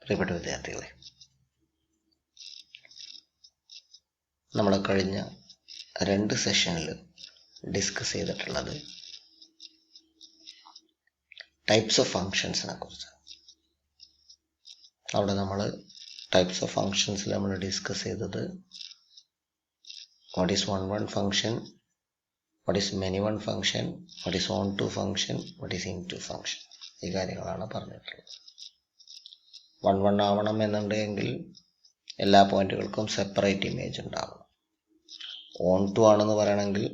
പ്രിയപ്പെട്ട വിദ്യാർത്ഥികളെ, നമ്മൾ കഴിഞ്ഞ 2 സെഷനിൽ ഡിസ്കസ് ചെയ്തിട്ടുള്ളത് ടൈപ്സ് ഓഫ് ഫങ്ഷൻസിനെ കുറിച്ച്. അവിടെ നമ്മൾ ടൈപ്സ് ഓഫ് ഫങ്ഷൻസിൽ നമ്മൾ ഡിസ്കസ് ചെയ്തത് what is one function, what is many one function, what is onto function, what is into function, ഈ കാര്യങ്ങളാണ് പറഞ്ഞിട്ടുള്ളത്. 1 ആവണം എന്നുണ്ടെങ്കിൽ എല്ലാ പോയിന്റുകൾക്കും സെപ്പറേറ്റ് ഇമേജ് ഉണ്ടാവണം. ഓൺ ടു ആണെന്ന് പറയണമെങ്കിൽ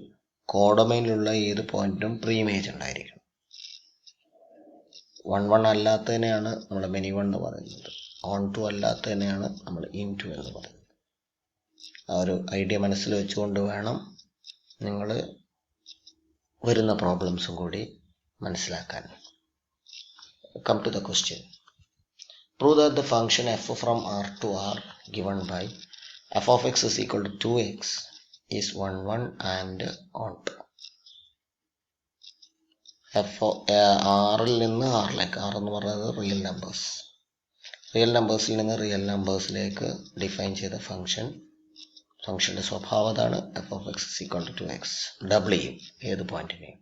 കോഡൊമൈനിലുള്ള ഏത് പോയിന്റിനും പ്രീ ഇമേജ് ഉണ്ടായിരിക്കണം. 1 അല്ലാത്തതിനെയാണ് നമ്മൾ മെനി വൺ എന്ന് പറയുന്നത്. ഓൺ ടു അല്ലാത്തതിനെയാണ് നമ്മൾ ഇൻ ടു എന്ന് പറയുന്നത്. ആ ഒരു ഐഡിയ മനസ്സിൽ വെച്ചുകൊണ്ട് വേണം നിങ്ങൾ വരുന്ന പ്രോബ്ലംസും കൂടി മനസ്സിലാക്കാൻ. Come to the question. Prove that the function f from R to R given by f of x is equal to 2x is 1 and onto. Rൽ നിന്ന് ആറിലേക്ക്, ആർ എന്ന് പറയുന്നത് റിയൽ നമ്പേഴ്സ്, നമ്പേഴ്സിൽ നിന്ന് റിയൽ നമ്പേഴ്സിലേക്ക് ഡിഫൈൻ ചെയ്ത ഫംഗ്ഷൻ്റെ സ്വഭാവതാണ് f of x is equal to 2x. Double ചെയ്യും ഏത് പോയിന്റിനെയും.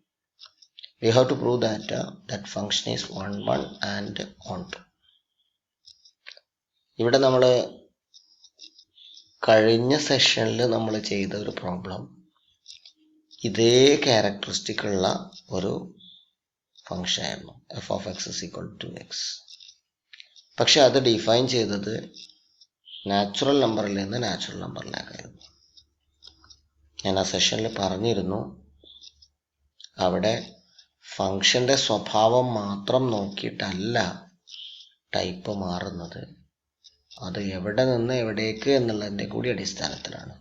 We have to prove that function is 1 and onto. ഇവിടെ നമ്മൾ കഴിഞ്ഞ സെഷനിൽ നമ്മൾ ചെയ്ത ഒരു പ്രോബ്ലം ഇതേ ക്യാരക്ടറിസ്റ്റിക് ഉള്ള ഒരു ഫംഗ്ഷൻ ആയിരുന്നു, f of x is equal to 2x. പക്ഷെ അത് ഡിഫൈൻ ചെയ്തത് നാച്ചുറൽ നമ്പറിൽ നിന്ന് നാച്ചുറൽ നമ്പറിലേക്കായിരുന്നു. ഞാൻ ആ സെഷനിൽ പറഞ്ഞിരുന്നു, അവിടെ ഫംഗ്ഷൻ്റെ സ്വഭാവം മാത്രം നോക്കിയിട്ടല്ല ടൈപ്പ് മാറുന്നത്, അത് എവിടെ നിന്ന് എവിടേക്ക് എന്നുള്ളതിൻ്റെ കൂടി അടിസ്ഥാനത്തിലാണ്,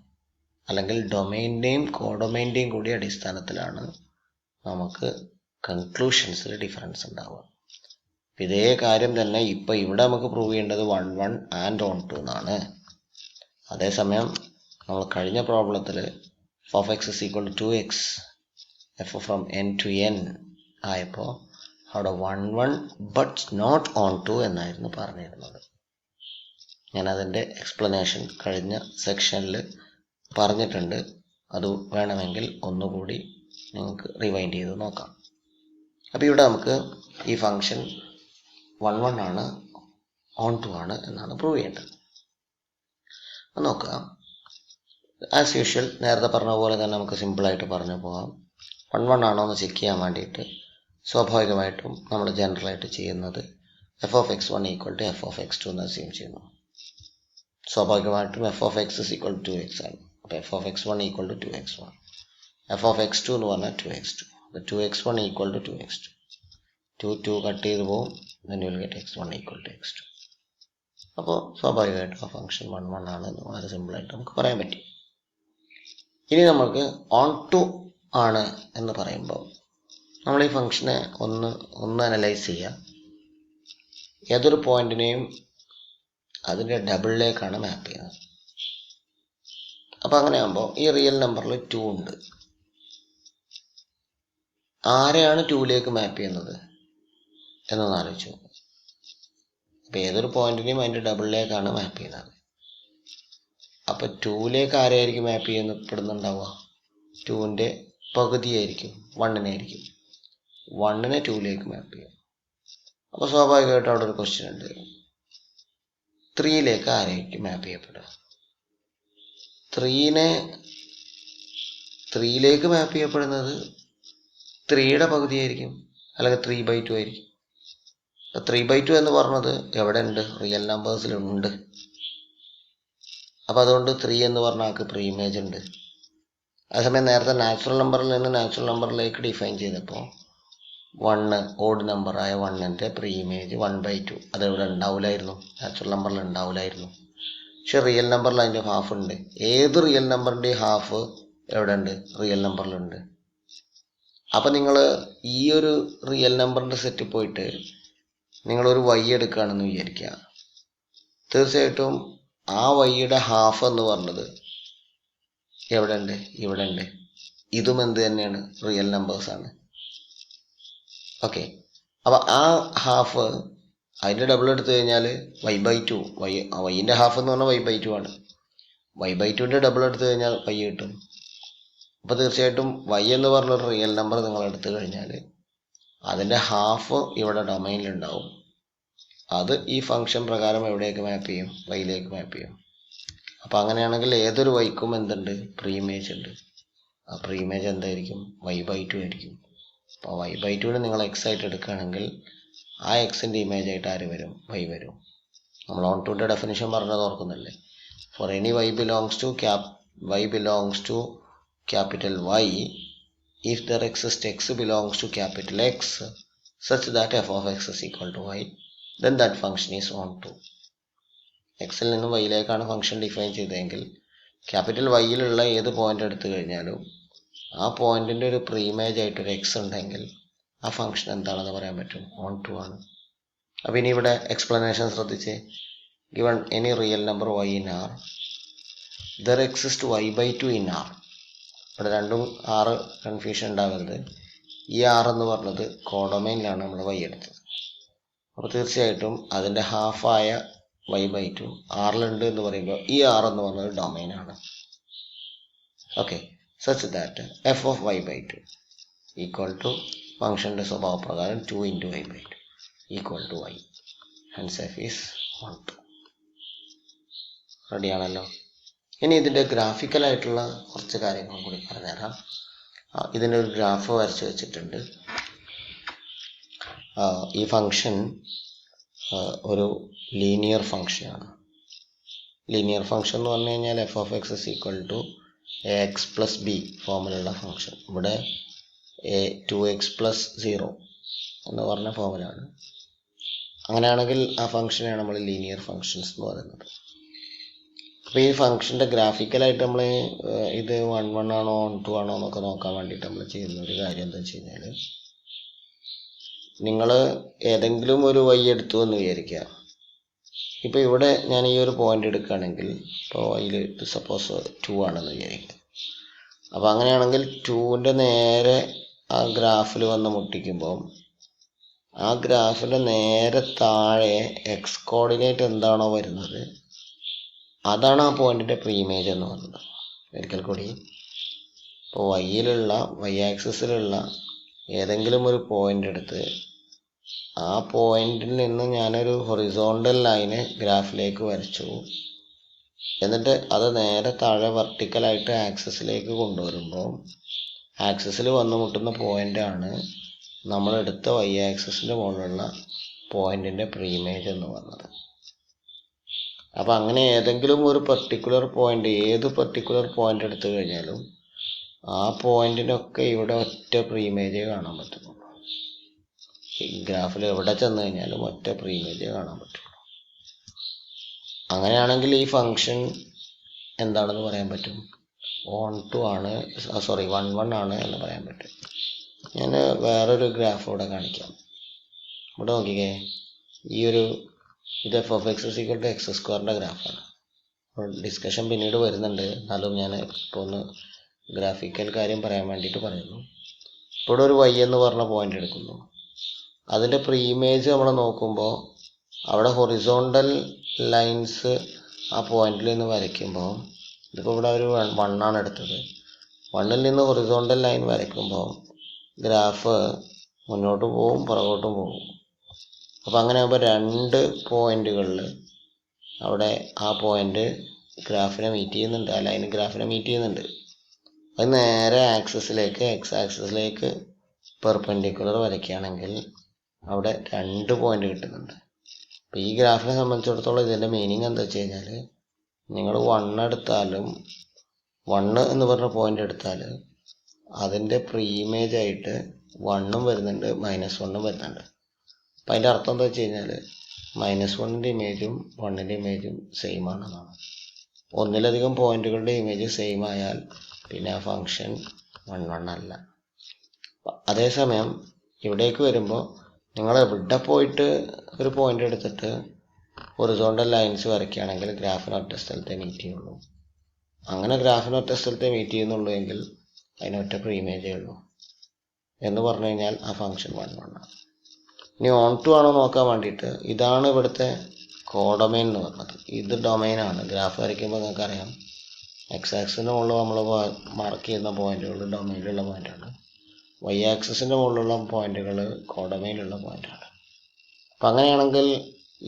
അല്ലെങ്കിൽ ഡൊമൈൻ്റെയും കോഡൊമൈൻ്റെയും കൂടി അടിസ്ഥാനത്തിലാണ് നമുക്ക് കൺക്ലൂഷൻസിൽ ഡിഫറൻസ് ഉണ്ടാവുക. ഇതേ കാര്യം തന്നെ ഇപ്പോൾ ഇവിടെ നമുക്ക് പ്രൂവ് ചെയ്യേണ്ടത് 1 ആൻഡ് ഓൺ ടു എന്നാണ്. അതേസമയം നമ്മൾ കഴിഞ്ഞ പ്രോബ്ലത്തിൽ f of x is equal to 2x, f from n to n ആയപ്പോൾ അവിടെ 1 ബട്ട് നോട്ട് ഓൺ ടു എന്നായിരുന്നു പറഞ്ഞിരുന്നത്. ഞാനതിൻ്റെ എക്സ്പ്ലനേഷൻ കഴിഞ്ഞ സെക്ഷനിൽ പറഞ്ഞിട്ടുണ്ട്. അത് വേണമെങ്കിൽ ഒന്നുകൂടി നിങ്ങൾക്ക് റിവൈൻഡ് ചെയ്ത് നോക്കാം. അപ്പോൾ ഇവിടെ നമുക്ക് ഈ ഫംഗ്ഷൻ 1 ആണ്, ഓൺ ടു ആണ് എന്നാണ് പ്രൂവ് ചെയ്യേണ്ടത്. അപ്പോൾ നോക്കുക. ആസ് യൂഷ്വൽ നേരത്തെ പറഞ്ഞ പോലെ തന്നെ നമുക്ക് സിമ്പിളായിട്ട് പറഞ്ഞു പോകാം. 1 ആണോ എന്ന് ചെക്ക് ചെയ്യാൻ വേണ്ടിയിട്ട് സ്വാഭാവികമായിട്ടും നമ്മൾ ജനറലായിട്ട് ചെയ്യുന്നത് f of x1 equal to f of x2 എന്ന് അസ്യൂം ചെയ്യുന്നു. സ്വാഭാവികമായിട്ടും f of x is equal to 2x ആണ്. അപ്പോൾ f of x1 equal to 2x1, f of x2 എന്ന് പറഞ്ഞാൽ 2x2. അപ്പോൾ 2x1 equal to 2x2. 2 cut ചെയ്ത് പോകും, then you will get x1 equal to x2. അപ്പോൾ സ്വാഭാവികമായിട്ടും ആ ഫംഗ്ഷൻ 1 ആണ് എന്ന് വളരെ സിമ്പിളായിട്ട് നമുക്ക് പറയാൻ പറ്റും. ഇനി നമുക്ക് ഓൺ ടു ആണ് എന്ന് പറയുമ്പോൾ നമ്മൾ ഈ ഫംഗ്ഷനെ ഒന്ന് അനലൈസ് ചെയ്യുക. ഏതൊരു പോയിന്റിനെയും അതിൻ്റെ ഡബിളിലേക്കാണ് മാപ്പ് ചെയ്യുന്നത്. അപ്പോൾ അങ്ങനെ ആകുമ്പോൾ ഈ റിയൽ നമ്പറിൽ 2 ഉണ്ട്. ആരെയാണ് 2ലേക്ക് മാപ്പ് ചെയ്യുന്നത് എന്നൊന്ന് ആലോചിച്ചു. അപ്പോൾ ഏതൊരു പോയിന്റിനെയും അതിൻ്റെ ഡബിളിലേക്കാണ് മാപ്പ് ചെയ്യുന്നത്. അപ്പോൾ 2ലേക്ക് ആരെയായിരിക്കും മാപ്പ് ചെയ്യപ്പെടുന്നുണ്ടാവുക? 2ൻ്റെ പകുതിയായിരിക്കും, 1-നെ 2ലേക്ക് മാപ്പ് ചെയ്യും. അപ്പോൾ സ്വാഭാവികമായിട്ടും അവിടെ ഒരു ക്വസ്റ്റ്യൻ ഉണ്ട്, 3ലേക്ക് ആരായിരിക്കും മാപ്പ് ചെയ്യപ്പെടുക? 3ലേക്ക് മാപ്പ് ചെയ്യപ്പെടുന്നത് 3യുടെ പകുതിയായിരിക്കും, അല്ലെങ്കിൽ 3/2 ആയിരിക്കും. 3/2 എന്ന് പറഞ്ഞത് എവിടെ ഉണ്ട്? റിയൽ നമ്പേഴ്സിലുണ്ട്. അപ്പോൾ അതുകൊണ്ട് 3 എന്ന് പറഞ്ഞ ആൾക്ക് പ്രീ ഇമേജ് ഉണ്ട്. അതേസമയം നേരത്തെ നാച്ചുറൽ നമ്പറിൽ നിന്ന് നാച്ചുറൽ നമ്പറിലേക്ക് ഡിഫൈൻ ചെയ്തപ്പോൾ 1 ഓഡ് നമ്പറായ 1ൻ്റെ പ്രീ ഇമേജ് 1/2 അതെവിടെ ഉണ്ടാവില്ലായിരുന്നു, നാച്ചുറൽ നമ്പറിൽ ഉണ്ടാവില്ലായിരുന്നു. പക്ഷെ റിയൽ നമ്പറിൽ അതിൻ്റെ ഹാഫ് ഉണ്ട്. ഏത് റിയൽ നമ്പറിൻ്റെ ഹാഫ് എവിടെ ഉണ്ട്? റിയൽ നമ്പറിലുണ്ട്. അപ്പം നിങ്ങൾ ഈ ഒരു റിയൽ നമ്പറിൻ്റെ സെറ്റിൽ പോയിട്ട് നിങ്ങളൊരു y എടുക്കുകയാണെന്ന് വിചാരിക്കുക. തീർച്ചയായിട്ടും ആ വൈയുടെ ഹാഫ് എന്ന് പറഞ്ഞത് എവിടെ ഉണ്ട്? ഇവിടെ ഉണ്ട്. ഇതും എന്ത് തന്നെയാണ്? റിയൽ നമ്പേഴ്സാണ്. ഓക്കെ. അപ്പോൾ ആ ഹാഫ് അതിൻ്റെ ഡബിൾ എടുത്തു കഴിഞ്ഞാൽ y/2, വൈൻ്റെ ഹാഫ് എന്ന് പറഞ്ഞാൽ y/2 ആണ്. y/2ൻ്റെ ഡബിൾ എടുത്തു കഴിഞ്ഞാൽ y കിട്ടും. അപ്പോൾ തീർച്ചയായിട്ടും y എന്ന് പറഞ്ഞൊരു റിയൽ നമ്പർ നിങ്ങൾ എടുത്തു കഴിഞ്ഞാൽ അതിൻ്റെ ഹാഫ് ഇവിടെ ഡൊമൈനിലുണ്ടാവും. അത് ഈ ഫംഗ്ഷൻ പ്രകാരം എവിടേക്ക് മാപ്പ് ചെയ്യും? വൈയിലേക്ക് മാപ്പ് ചെയ്യും. അപ്പോൾ അങ്ങനെയാണെങ്കിൽ ഏതൊരു വൈക്കും എന്തുണ്ട്? പ്രീഇമേജ് ഉണ്ട്. ആ പ്രീഇമേജ് എന്തായിരിക്കും? y/2 ആയിരിക്കും. അപ്പോൾ y/2 നിങ്ങൾ x ആയിട്ട് എടുക്കുകയാണെങ്കിൽ ആ എക്സിൻ്റെ ഇമേജ് ആയിട്ട് ആര് വരും? y വരും. നമ്മൾ ഓൺ ടൂൻ്റെ ഡെഫിനിഷൻ പറഞ്ഞത് ഓർക്കുന്നില്ലേ? For any y belongs to capital Y, if there exists x belongs to capital X such that f of x is equal to y, then that function is on to. എക്സിൽ നിന്നും വൈയിലേക്കാണ് function define ചെയ്തതെങ്കിൽ capital വൈയിലുള്ള ഏത് point എടുത്തു കഴിഞ്ഞാലും ആ പോയിന്റിൻ്റെ ഒരു പ്രീഇമേജ് ആയിട്ടൊരു X ഉണ്ടെങ്കിൽ ആ ഫംഗ്ഷൻ എന്താണെന്ന് പറയാൻ പറ്റും? ഓൺ ടു ആണ്. അപ്പോൾ ഇനി ഇവിടെ എക്സ്പ്ലനേഷൻ ശ്രദ്ധിച്ച്, given any real number y in R, there exists y/2 in R. ഇവിടെ രണ്ടും ആറ് കൺഫ്യൂഷൻ ഉണ്ടാവരുത്. ഈ R എന്ന് പറഞ്ഞത് കോഡൊമൈനിലാണ് നമ്മൾ y എടുത്തത്. അപ്പോൾ തീർച്ചയായിട്ടും അതിൻ്റെ ഹാഫായ y/2 ആറിലുണ്ട് എന്ന് പറയുമ്പോൾ ഈ R എന്ന് പറഞ്ഞത് ഡൊമൈനാണ്. Okay, such that f of y/2 equal to ഫംഗ്ഷൻ്റെ സ്വഭാവപ്രകാരം 2 into y/2 equal to y. Hence f is 1, 2. റെഡിയാണല്ലോ. ഇനി ഇതിൻ്റെ ഗ്രാഫിക്കലായിട്ടുള്ള കുറച്ച് കാര്യങ്ങൾ കൂടി പറഞ്ഞുതരാം. ഇതിൻ്റെ ഒരു ഗ്രാഫ് വരച്ച് വെച്ചിട്ടുണ്ട്. ഈ ഫംഗ്ഷൻ ഒരു ലീനിയർ ഫംഗ്ഷനാണ്. ലീനിയർ ഫംഗ്ഷൻ എന്ന് പറഞ്ഞു കഴിഞ്ഞാൽ f of x is equal to ax plus b ഫോമിലുള്ള ഫംഗ്ഷൻ. ഇവിടെ 2x plus 0 എന്ന് പറഞ്ഞ ഫോമിലാണ്. അങ്ങനെയാണെങ്കിൽ ആ ഫംഗ്ഷനെയാണ് നമ്മൾ ലീനിയർ ഫംഗ്ഷൻസ് എന്ന് പറയുന്നത്. അപ്പോൾ ഈ ഫംഗ്ഷൻ്റെ ഗ്രാഫിക്കലായിട്ട് നമ്മൾ ഇത് 1, 1 ആണോ 2 ആണോ എന്നൊക്കെ നോക്കാൻ വേണ്ടിയിട്ട് നമ്മൾ ചെയ്യുന്ന ഒരു കാര്യം എന്താ വെച്ച് കഴിഞ്ഞാൽ, നിങ്ങൾ ഏതെങ്കിലും ഒരു y എടുത്തു എന്ന് വിചാരിക്കുക. ഇപ്പോൾ ഇവിടെ ഞാൻ ഈ ഒരു പോയിന്റ് എടുക്കുകയാണെങ്കിൽ, ഇപ്പോൾ അതിൽ സപ്പോസ് 2 ആണെന്ന് വിചാരിക്കുക. അപ്പോൾ അങ്ങനെയാണെങ്കിൽ 2ൻ്റെ നേരെ ആ ഗ്രാഫിൽ വന്ന് മുട്ടിക്കുമ്പോൾ ആ ഗ്രാഫിൻ്റെ നേരെ താഴെ എക്സ് കോർഡിനേറ്റ് എന്താണോ വരുന്നത് അതാണ് ആ പോയിന്റിൻ്റെ പ്രീഇമേജ് എന്ന് പറയുന്നത്. ഒരിക്കൽ കൂടി, ഇപ്പോൾ y ആക്സിസിലുള്ള ഏതെങ്കിലും ഒരു പോയിന്റ് എടുത്ത് ആ പോയിന്റിൽ നിന്ന് ഞാനൊരു ഹൊറിസോണ്ടൽ ലൈന് ഗ്രാഫിലേക്ക് വരച്ചു. എന്നിട്ട് അത് നേരെ താഴെ വെർട്ടിക്കലായിട്ട് ആക്സിസിലേക്ക് കൊണ്ടുവരുമ്പോൾ ആക്സിസിൽ വന്നു മുട്ടുന്ന പോയിന്റാണ് നമ്മളെടുത്ത y ആക്സിസിൻ്റെ മുകളിലുള്ള പോയിന്റിൻ്റെ പ്രീഇമേജ് എന്ന് പറയുന്നത്. അപ്പോൾ അങ്ങനെ ഏതെങ്കിലും ഒരു പർട്ടിക്കുലർ പോയിന്റ്, ഏത് പർട്ടിക്കുലർ പോയിന്റ് എടുത്തു കഴിഞ്ഞാലും ആ പോയിന്റിനൊക്കെ ഇവിടെ ഒറ്റ പ്രീഇമേജേ കാണാൻ പറ്റുള്ളൂ. ഈ ഗ്രാഫിൽ എവിടെ ചെന്ന് കഴിഞ്ഞാലും ഒറ്റ പ്രീഇമേജേ കാണാൻ പറ്റുള്ളൂ. അങ്ങനെയാണെങ്കിൽ ഈ ഫംഗ്ഷൻ എന്താണെന്ന് പറയാൻ പറ്റും? ഓൺ ടു ആണ്, 1, 1 ആണ് എന്ന് പറയാൻ പറ്റും. ഞാൻ വേറൊരു ഗ്രാഫ് ഇവിടെ കാണിക്കാം. ഇവിടെ നോക്കിക്കേ, ഇത് f of x is equal to x² ഗ്രാഫാണ്. ഡിസ്കഷൻ പിന്നീട് വരുന്നുണ്ട്, എന്നാലും ഞാൻ ഇപ്പോൾ ഒന്ന് ഗ്രാഫിക്കൽ കാര്യം പറയാൻ വേണ്ടിയിട്ട് പറയുന്നു. ഇവിടെ ഒരു y എന്ന് പറഞ്ഞ പോയിന്റ് എടുക്കുന്നു. അതിൻ്റെ പ്രീഇമേജ് നമ്മൾ നോക്കുമ്പോൾ അവിടെ ഹൊറിസോണ്ടൽ ലൈൻസ് ആ പോയിന്റിൽ നിന്ന് വരയ്ക്കുമ്പോൾ, ഇതിപ്പോൾ ഇവിടെ ഒരു 1 ആണ് എടുത്തത്. 1ൽ നിന്ന് ഹൊറിസോണ്ടൽ ലൈൻ വരയ്ക്കുമ്പോൾ ഗ്രാഫ് മുന്നോട്ട് പോവും, പുറകോട്ടും പോകും. അപ്പോൾ അങ്ങനെ ആകുമ്പോൾ 2 പോയിന്റുകളിൽ അവിടെ ആ പോയിന്റ് ഗ്രാഫിനെ മീറ്റ് ചെയ്യുന്നുണ്ട്, ആ ലൈൻ ഗ്രാഫിനെ മീറ്റ് ചെയ്യുന്നുണ്ട്. അത് നേരെ ആക്സിസിലേക്ക്, എക്സ് ആക്സിസിലേക്ക് പെർപെൻഡിക്കുലർ വരയ്ക്കുകയാണെങ്കിൽ അവിടെ 2 പോയിന്റ് കിട്ടുന്നുണ്ട്. അപ്പോൾ ഈ ഗ്രാഫിനെ സംബന്ധിച്ചിടത്തോളം ഇതിൻ്റെ മീനിങ് എന്താ വെച്ച് കഴിഞ്ഞാൽ, നിങ്ങൾ 1 എടുത്താലും 1 എന്ന് പറഞ്ഞ പോയിന്റ് എടുത്താൽ അതിൻ്റെ പ്രീഇമേജ് ആയിട്ട് 1ഉം വരുന്നുണ്ട്, -1ഉം വരുന്നുണ്ട്. അപ്പം അതിൻ്റെ അർത്ഥം എന്താ വെച്ച് കഴിഞ്ഞാൽ -1ൻ്റെ ഇമേജും 1ൻ്റെ ഇമേജും സെയിം ആണെന്നാണ്. ഒന്നിലധികം പോയിന്റുകളുടെ ഇമേജ് സെയിം ആയാൽ പിന്നെ ആ ഫംഗ്ഷൻ 1, 1 അല്ല. അതേസമയം ഇവിടേക്ക് വരുമ്പോൾ നിങ്ങൾ എവിടെ പോയിട്ട് ഒരു പോയിന്റ് എടുത്തിട്ട് ഹൊറിസോണ്ടൽ ലൈൻസ് വരയ്ക്കുകയാണെങ്കിൽ ഗ്രാഫിന് ഒറ്റ സ്ഥലത്തെ മീറ്റ് ചെയ്യുള്ളൂ. അങ്ങനെ ഗ്രാഫിന് ഒറ്റ സ്ഥലത്തെ മീറ്റ് ചെയ്യുന്നുള്ളൂ എങ്കിൽ അതിനൊറ്റ പ്രീഇമേജേ ഉള്ളൂ എന്ന് പറഞ്ഞു കഴിഞ്ഞാൽ ആ ഫംഗ്ഷൻ 1, 1 ആണ്. ഇനി ഓൺ ടു ആണോ നോക്കാൻ വേണ്ടിയിട്ട് ഇതാണ് ഇവിടുത്തെ കോഡൊമൈൻ എന്ന് പറഞ്ഞത്. ഇത് ഡൊമൈനാണ്. ഗ്രാഫ് വരയ്ക്കുമ്പോൾ നിങ്ങൾക്കറിയാം എക്സ് ആക്സിൻ്റെ മുകളിൽ നമ്മൾ മാർക്ക് ചെയ്യുന്ന പോയിന്റുകൾ ഡൊമൈനിലുള്ള പോയിന്റാണ്. വൈ ആക്സിസിൻ്റെ മുകളിലുള്ള പോയിന്റുകൾ കോഡൊമൈനിലുള്ള പോയിന്റാണ്. അപ്പം അങ്ങനെയാണെങ്കിൽ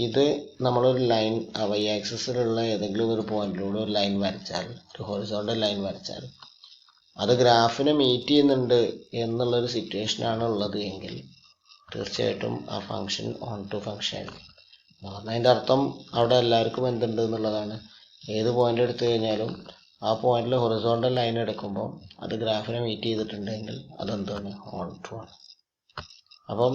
ഇത് നമ്മളൊരു ലൈൻ വൈ ആക്സിസിലുള്ള ഏതെങ്കിലും ഒരു പോയിന്റിലൂടെ ഒരു ലൈൻ വരച്ചാൽ, ഒരു ഹൊറിസോണ്ടൽ ലൈൻ വരച്ചാൽ അത് ഗ്രാഫിനെ മീറ്റ് ചെയ്യുന്നുണ്ട് എന്നുള്ളൊരു സിറ്റുവേഷനാണ് ഉള്ളത് എങ്കിൽ തീർച്ചയായിട്ടും ആ ഫംഗ്ഷൻ ഓൺ ടു ഫംഗ്ഷൻ ആയിരിക്കും. അതിൻ്റെ അർത്ഥം അവിടെ എല്ലാവർക്കും എന്തുണ്ട് എന്നുള്ളതാണ്. ഏത് പോയിന്റ് എടുത്തു കഴിഞ്ഞാലും ആ പോയിന്റിൽ ഹൊറിസോണ്ടൽ ലൈൻ എടുക്കുമ്പോൾ അത് ഗ്രാഫിനെ മീറ്റ് ചെയ്തിട്ടുണ്ടെങ്കിൽ അതെന്താണ്, ഓൺ ടു ആണ്. അപ്പം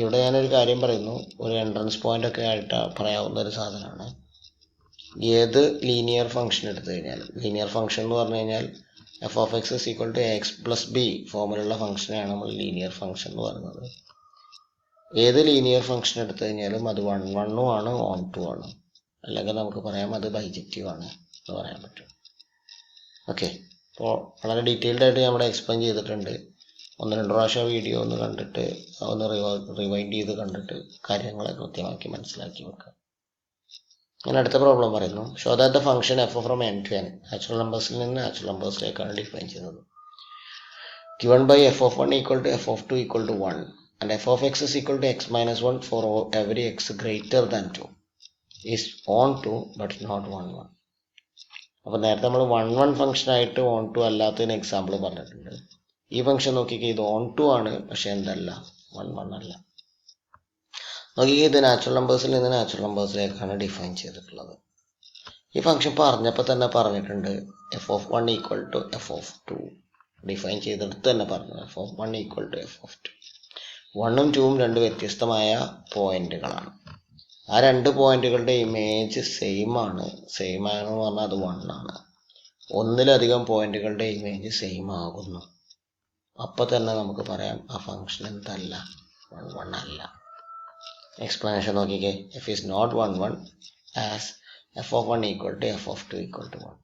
ഇവിടെ ഞാനൊരു കാര്യം പറയുന്നു, ഒരു എൻട്രൻസ് പോയിന്റ് ഒക്കെ ആയിട്ട് പറയാവുന്ന ഒരു സാധനമാണ്. ഏത് ലീനിയർ ഫംഗ്ഷൻ എടുത്തു കഴിഞ്ഞാലും, ലീനിയർ ഫംഗ്ഷൻ എന്ന് പറഞ്ഞു കഴിഞ്ഞാൽ f of x is equal to x plus b ഫോമിലുള്ള ഫംഗ്ഷനെയാണ് നമ്മൾ ലീനിയർ ഫംഗ്ഷൻ എന്ന് പറയുന്നത്. ഏത് ലീനിയർ ഫംഗ്ഷൻ എടുത്തു കഴിഞ്ഞാലും അത് 1 ആണ്, ഓൺ ടു ആണ്, അല്ലെങ്കിൽ നമുക്ക് പറയാം അത് ബൈജക്റ്റീവ് ആണ് എന്ന് പറയാൻ പറ്റും. ഓക്കെ, അപ്പോൾ വളരെ ഡീറ്റെയിൽഡ് ആയിട്ട് നമ്മുടെ എക്സ്പ്ലെയിൻ ചെയ്തിട്ടുണ്ട്. 1-2 പ്രാവശ്യം വീഡിയോ ഒന്ന് കണ്ടിട്ട് ഒന്ന് റിവൈൻഡ് ചെയ്ത് കണ്ടിട്ട് കാര്യങ്ങളെ കൃത്യമാക്കി മനസ്സിലാക്കി വെക്കുക. ഞാൻ അടുത്ത പ്രോബ്ലം പറയുന്നു. Show that the function F from N to N natural നമ്പേഴ്സിൽ നിന്ന് നാച്ചുറൽ നമ്പേഴ്സിലേക്കാണ് ഡിഫൈൻ ചെയ്യുന്നത്. given by f of 1 equal to f of 2 equal to 1 and f of x is equal to x minus 1 for every x greater than 2 is on to but not 1 1. അപ്പോൾ നേരത്തെ നമ്മൾ 1 1 function ആയിട്ട് on to അല്ലാത്തതിന് example പറഞ്ഞിട്ടുണ്ട്. ഈ function നോക്കിക്കേ, ഇത് on to ആണ്, പക്ഷെ എന്തല്ല, 1 1 അല്ല. നോക്കിക്കേ, ഇത് നാച്ചുറൽ നമ്പേഴ്സിൽ നിന്ന് നാച്ചുറൽ നമ്പേഴ്സിലേക്കാണ് ഡിഫൈൻ ചെയ്തിട്ടുള്ളത്. ഈ ഫംഗ്ഷൻ പറഞ്ഞപ്പോൾ തന്നെ പറഞ്ഞിട്ടുണ്ട് f of 1 equal to f of 2 define ചെയ്തെടുത്ത് തന്നെ പറഞ്ഞു f of 1 equal to f of 2. 1ഉം 2ഉം രണ്ട് വ്യത്യസ്തമായ പോയിന്റുകളാണ്. ആ രണ്ട് പോയിന്റുകളുടെ ഇമേജ് സെയിം ആണ്. സെയിം ആണെന്ന് പറഞ്ഞാൽ അത് 1 ആണ്. ഒന്നിലധികം പോയിന്റുകളുടെ ഇമേജ് സെയിം ആകുന്നു. അപ്പോൾ തന്നെ നമുക്ക് പറയാം ആ ഫംഗ്ഷൻ എന്തല്ല, 1 1 അല്ല. എക്സ്പ്ലനേഷൻ നോക്കിക്കേ. F is not 1 1 as f of 1 equal to f of 2 equal to 1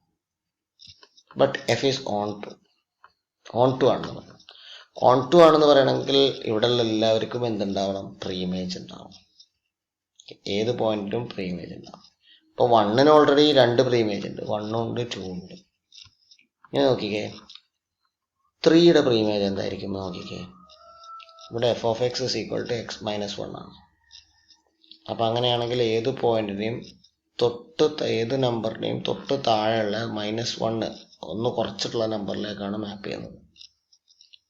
but f is onto ആണെന്ന് പറയണം. ഓൺ ടു ആണെന്ന് പറയണമെങ്കിൽ ഇവിടെയുള്ള എല്ലാവർക്കും എന്തുണ്ടാവണം, പ്രീ ഇമേജ് ഉണ്ടാവണം. ഏത് പോയിന്റിലും പ്രീ ഇമേജ് ഉണ്ടാവും. ഇപ്പോൾ 1ന് ഓൾറെഡി 2 പ്രീ ഇമേജ് ഉണ്ട്, 1 ഉണ്ട് 2 ഉണ്ട്. ഇങ്ങനെ നോക്കിക്കേ, 3യുടെ പ്രീ ഇമേജ് എന്തായിരിക്കും നോക്കിക്കേ. ഇവിടെ f of x is equal to x minus 1 ആണ്. അപ്പം അങ്ങനെയാണെങ്കിൽ ഏത് പോയിന്റിനെയും ഏത് നമ്പറിനെയും തൊട്ട് താഴെയുള്ള -1 ഒന്ന് കുറച്ചിട്ടുള്ള നമ്പറിലേക്കാണ് മാപ്പ് ചെയ്യുന്നത്.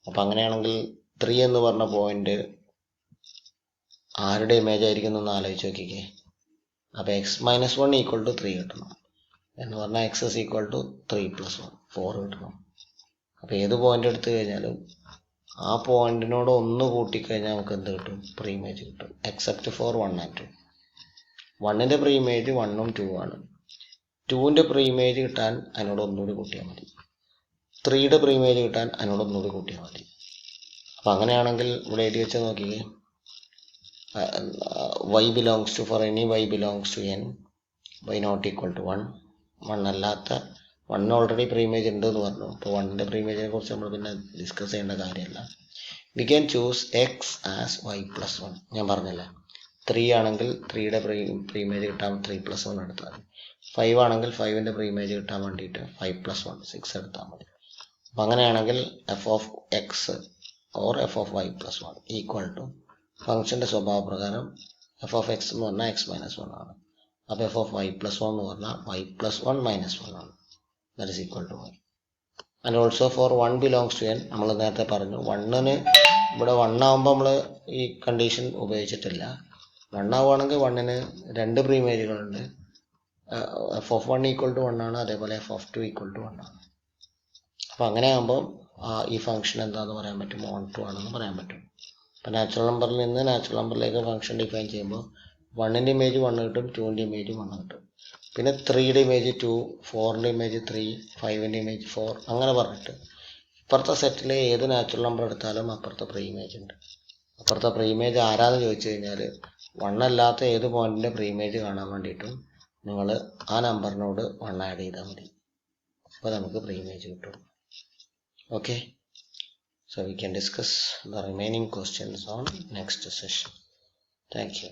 അപ്പം അങ്ങനെയാണെങ്കിൽ 3 എന്ന് പറഞ്ഞ പോയിന്റ് ആരുടെ ഇമേജ് ആയിരിക്കും എന്ന് ആലോചിച്ച് നോക്കിക്കേ. അപ്പോൾ എക്സ് മൈനസ് 1 ഈക്വൽ ടു 3 കിട്ടണം എന്ന് പറഞ്ഞാൽ എക്സ് ഇസ് ഈക്വൽ ടു 3 + 1 4 കിട്ടണം. അപ്പോൾ ഏത് പോയിന്റ് എടുത്തു കഴിഞ്ഞാലും ആ പോയിന്റിനോട് ഒന്ന് കൂട്ടിക്കഴിഞ്ഞാൽ നമുക്ക് എന്ത് കിട്ടും, പ്രീ ഇമേജ് കിട്ടും. Except for 1 and 2. 1ന്റെ പ്രീ ഇമേജ് 1ഉം 2 ആണ്. 2ന്റെ പ്രീ ഇമേജ് കിട്ടാൻ അതിനോട് ഒന്നുകൂടി കൂട്ടിയാൽ മതി. 3യുടെ പ്രീ ഇമേജ് കിട്ടാൻ അതിനോട് ഒന്നുകൂടി കൂട്ടിയാൽ മതി. അപ്പം അങ്ങനെയാണെങ്കിൽ ഇവിടെ എഴുതി വെച്ചാൽ നോക്കിക്കേ, y belongs to for any y belongs to n y not equal to 1 1 അല്ലാത്ത 1 ഓൾറെഡി പ്രീ ഇമേജ് ഉണ്ട് എന്ന് പറഞ്ഞു. അപ്പോൾ 1ന്റെ പ്രീ ഇമേജിനെ കുറിച്ച് നമ്മൾ പിന്നെ ഡിസ്കസ് ചെയ്യേണ്ട കാര്യമല്ല. We can choose X as y + 1. ഞാൻ പറഞ്ഞല്ലേ, 3 ആണെങ്കിൽ 3യുടെ പ്രീ ഇമേജ് കിട്ടാൻ 3 + 1 എടുത്താൽ മതി. 5 ആണെങ്കിൽ 5ന്റെ പ്രീ ഇമേജ് കിട്ടാൻ വേണ്ടിയിട്ട് 5 + 1 6 എടുത്താൽ മതി. അപ്പം അങ്ങനെയാണെങ്കിൽ F of X or F of y + 1 equal to ഫംഗ്ഷൻ്റെ സ്വഭാവ പ്രകാരം എഫ് ഓഫ് എക്സ് എന്ന് പറഞ്ഞാൽ എക്സ് മൈനസ് 1 ആണ്. അപ്പോൾ എഫ് ഓഫ് y + 1 എന്ന് പറഞ്ഞാൽ y + 1 - 1 ആണ്. That is equal to 1. And also for 1 belongs to n, നമ്മൾ നേരത്തെ പറഞ്ഞു 1ന് ഇവിടെ 1 ആകുമ്പോൾ നമ്മൾ ഈ കണ്ടീഷൻ ഉപയോഗിച്ചിട്ടില്ല. 1 ആവുകയാണെങ്കിൽ 1ന് 2 പ്രീ ഇമേജുകളുണ്ട്. എഫ് ഓഫ് 1 ഈക്വൽ ടു 1 ആണ്, അതേപോലെ എഫ് ഓഫ് 2 ഈക്വൽ ടു 1 ആണ്. അപ്പോൾ അങ്ങനെ ആകുമ്പോൾ ഈ ഫംഗ്ഷൻ എന്താണെന്ന് പറയാൻ പറ്റും, ഓൺ ടു ആണെന്ന് പറയാൻ പറ്റും. അപ്പോൾ നാച്ചുറൽ നമ്പറിൽ നിന്ന് നാച്ചുറൽ നമ്പറിലേക്ക് ഫംഗ്ഷൻ ഡിഫൈൻ ചെയ്യുമ്പോൾ 1ന്റെ ഇമേജ് 1 കിട്ടും, 2ന്റെ ഇമേജ് 1 കിട്ടും. പിന്നെ 3യുടെ ഇമേജ് 2, 4ന്റെ ഇമേജ് 3, 5ന്റെ ഇമേജ് 4 അങ്ങനെ പറഞ്ഞിട്ട് ഇപ്പുറത്തെ സെറ്റിൽ ഏത് നാച്ചുറൽ നമ്പർ എടുത്താലും അപ്പുറത്തെ പ്രീ ഇമേജ് ഉണ്ട്. അപ്പുറത്തെ പ്രീ ഇമേജ് ആരാന്ന് ചോദിച്ചു കഴിഞ്ഞാൽ 1 അല്ലാത്ത ഏത് പോയിന്റിൻ്റെ പ്രീ ഇമേജ് കാണാൻ വേണ്ടിയിട്ടും നിങ്ങൾ ആ നമ്പറിനോട് 1 ആഡ് ചെയ്താൽ മതി. അപ്പോൾ നമുക്ക് പ്രീ ഇമേജ് കിട്ടും. Okay, so we can discuss the remaining questions on next session. Thank you.